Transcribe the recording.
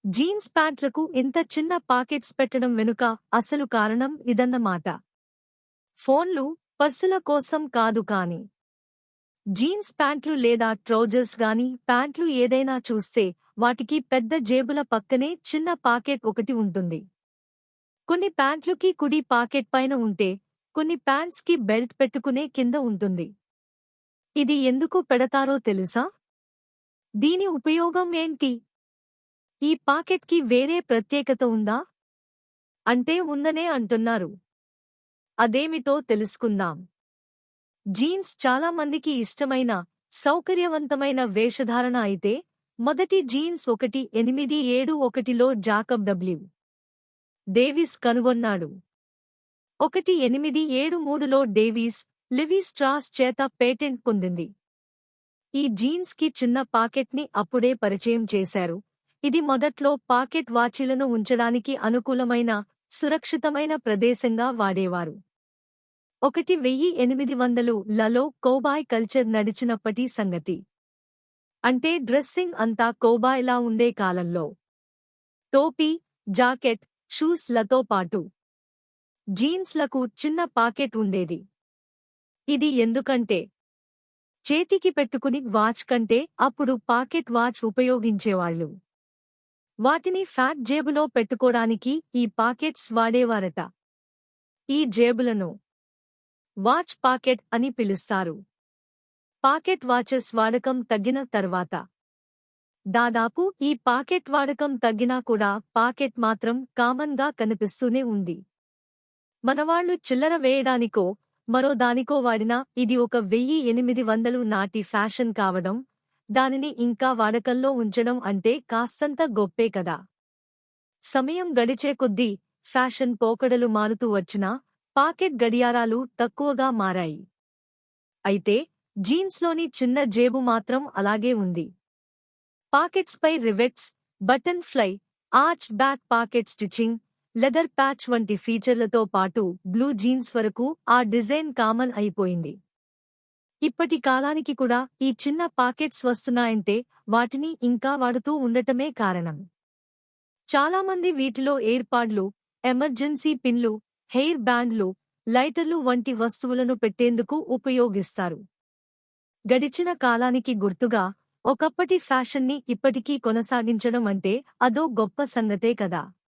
Jeans ప్యాంట్లకు ఇంత చిన్న pockets పెట్టడం వెనుక అసలు కారణం ఇదన్నమాట. ఫోన్లు, పర్సుల కోసం కాదు కానీ. జీన్స్ ప్యాంట్లు లేదా ట్రౌజర్స్ గాని ప్యాంట్లు ఏదైనా చూస్తే వాటికి పెద్ద జేబుల పక్కనే చిన్న పాకెట్ ఒకటి ఉంటుంది. కొన్ని ప్యాంట్లుకి కుడి పాకెట్ పైన ఉంటే, కొన్ని ప్యాంట్స్కి బెల్ట్ పెట్టుకునే కింద ఉంటుంది. ఇది ఎందుకు పెడతారో తెలుసా? దీని ఉపయోగం ఏంటి? ఈ పాకెట్కి వేరే ప్రత్యేకత ఉందా? అంటే ఉందనే అంటున్నారు. అదేమిటో తెలుసుకుందాం. జీన్స్ చాలా మందికి ఇష్టమైన, సౌకర్యవంతమైన వేషధారణ అయితే, మొదటి జీన్స్ 1871లో జాకబ్ డబ్ల్యూ. డేవిస్ కనుగొన్నాడు. 1873లో డేవిస్, లివీ స్ట్రాస్ చేత పేటెంట్ పొందింది. ఈ జీన్స్ కి చిన్న పాకెట్ని అప్పుడే పరిచయం చేశారు. ఇది మొదట్లో పాకెట్ వాచీలను ఉంచడానికి అనుకూలమైన, సురక్షితమైన ప్రదేశంగా వాడేవారు. 1800లలో కౌబాయ్ కల్చర్ నడిచినప్పటి సంగతి. అంటే డ్రెస్సింగ్ అంతా కౌబాయ్లా ఉండే కాలంలో. టోపీ, జాకెట్, షూస్ లతో పాటు జీన్స్లకు చిన్న పాకెట్ ఉండేది. ఇది ఎందుకంటే, చేతికి పెట్టుకుని వాచ్ కంటే అప్పుడు పాకెట్ వాచ్ ఉపయోగించేవాళ్లు. వాటిని ఫ్యాట్ జేబులో పెట్టుకోడానికి ఈ పాకెట్స్ వాడేవారట. ఈ జేబులను వాచ్ పాకెట్ అని పిలుస్తారు. పాకెట్ వాచెస్ వాడకం తగ్గిన తర్వాత, దాదాపు ఈ పాకెట్ వాడకం తగ్గినా కూడా పాకెట్ మాత్రం కామన్ గా కనిపిస్తూనే ఉంది. మనవాళ్లు చిల్లర వేయడానికో మరో దానికో వాడినా ఇది 1800 నాటి ఫ్యాషన్ కావడం, దానిని ఇంకా వాడకంలో ఉంచడం అంటే కాస్తంత గొప్పే కదా. సమయం గడిచే కొద్దీ ఫ్యాషన్ పోకడలు మారుతూ వచ్చినా పాకెట్ గడియారాలు తక్కువగా మారాయి. అయితే జీన్స్లోని చిన్న జేబు మాత్రం అలాగే ఉంది. పాకెట్స్పై rivets, button fly, arch back pocket stitching, leather patch వంటి ఫీచర్లతో పాటు బ్లూ జీన్స్ వరకు ఆ డిజైన్ కామన్ అయిపోయింది. ఇప్పటి కాలానికి కూడా ఈ చిన్న పాకెట్స్ వస్తున్నాయంటే వాటిని ఇంకా వాడుతూ ఉండటమే కారణం. చాలామంది వీటిలో ఎయిర్పాడ్లు, ఎమర్జెన్సీ పిన్లు, హెయిర్ బ్యాండ్లు, లైటర్లు వంటి వస్తువులను పెట్టేందుకు ఉపయోగిస్తారు. గడిచిన కాలానికి గుర్తుగా ఒకప్పటి ఫ్యాషన్ని ఇప్పటికీ కొనసాగించడం అంటే అదో గొప్ప సంగతే కదా.